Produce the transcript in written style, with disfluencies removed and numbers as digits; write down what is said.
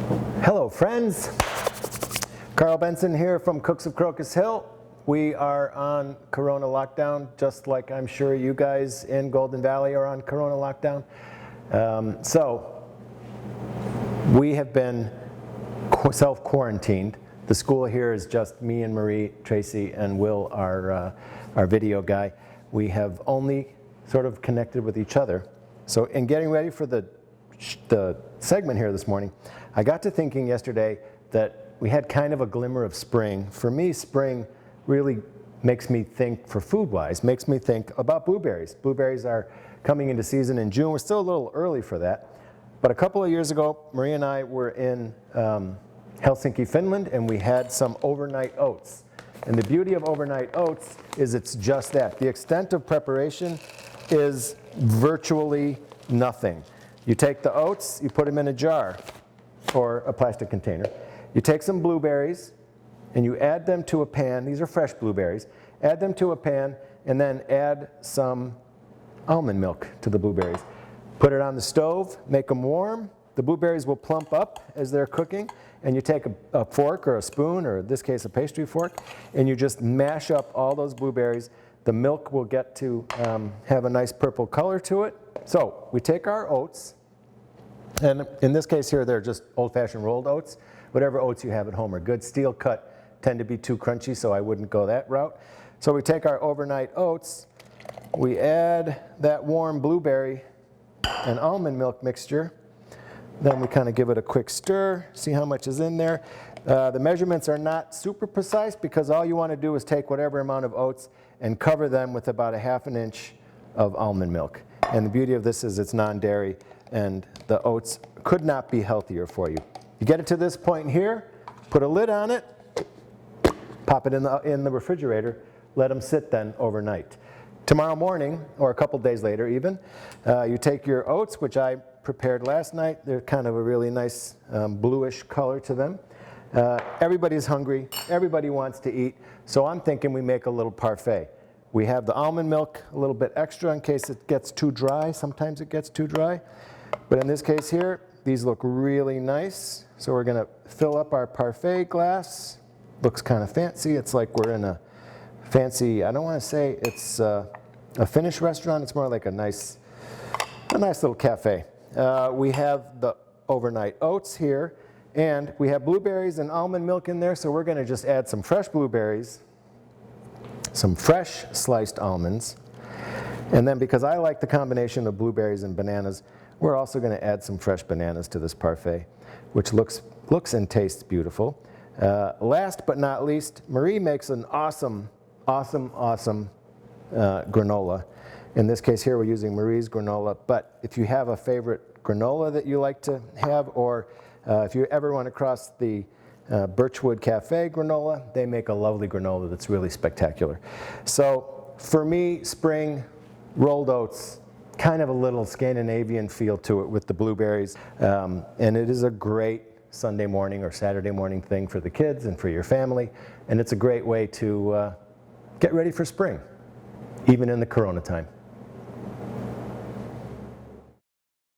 Hello friends, Karl Benson here from Cooks of Crocushill. We are on Corona lockdown, just like I'm sure you guys in Golden Valley are on Corona lockdown. So we have been self-quarantined. The school here is just me and Marie, Tracy, and Will, our video guy. We have only sort of connected with each other. So in getting ready for the segment here this morning, I got to thinking yesterday that we had kind of a glimmer of spring. For me, spring really makes me think, for food-wise, makes me think about blueberries. Blueberries are coming into season in June. We're still a little early for that. But a couple of years ago, Marie and I were in Helsinki, Finland, and we had some overnight oats. And the beauty of overnight oats is it's just that. The extent of preparation is virtually nothing. You take the oats, you put them in a jar or a plastic container. You take some blueberries and you add them to a pan. These are fresh blueberries. Add them to a pan and then add some almond milk to the blueberries. Put it on the stove, make them warm. The blueberries will plump up as they're cooking, and you take a fork or a spoon, or in this case a pastry fork, and you just mash up all those blueberries. The milk will get to have a nice purple color to it. So we take our oats, and in this case here they're just old-fashioned rolled oats. Whatever oats you have at home are good. Steel cut tend to be too crunchy, so I wouldn't go that route. So we take our overnight oats, we add that warm blueberry and almond milk mixture. Then we kind of give it a quick stir, see how much is in there. The measurements are not super precise because all you want to do is take whatever amount of oats and cover them with about a ½ inch of almond milk. And the beauty of this is it's non-dairy, and the oats could not be healthier for you. You get it to this point here, put a lid on it, pop it in the refrigerator, let them sit then overnight. Tomorrow morning, or a couple days later even, you take your oats, which I prepared last night. They're kind of a really nice bluish color to them. Everybody's hungry, everybody wants to eat, so I'm thinking we make a little parfait. We have the almond milk a little bit extra in case it gets too dry. Sometimes it gets too dry. But in this case here, these look really nice. So we're going to fill up our parfait glass. Looks kind of fancy. It's like we're in a fancy, I don't want to say it's a Finnish restaurant. It's more like a nice little cafe. We have the overnight oats here, and we have blueberries and almond milk in there, so we're going to just add some fresh blueberries, some fresh sliced almonds, and then because I like the combination of blueberries and bananas, we're also going to add some fresh bananas to this parfait, which looks and tastes beautiful. Last but not least, Marie makes an awesome granola. In this case here, we're using Marie's granola, but if you have a favorite granola that you like to have, or if you ever run across the Birchwood Cafe granola, they make a lovely granola that's really spectacular. So for me, spring, rolled oats, kind of a little Scandinavian feel to it with the blueberries, and it is a great Sunday morning or Saturday morning thing for the kids and for your family, and it's a great way to get ready for spring, even in the Corona time.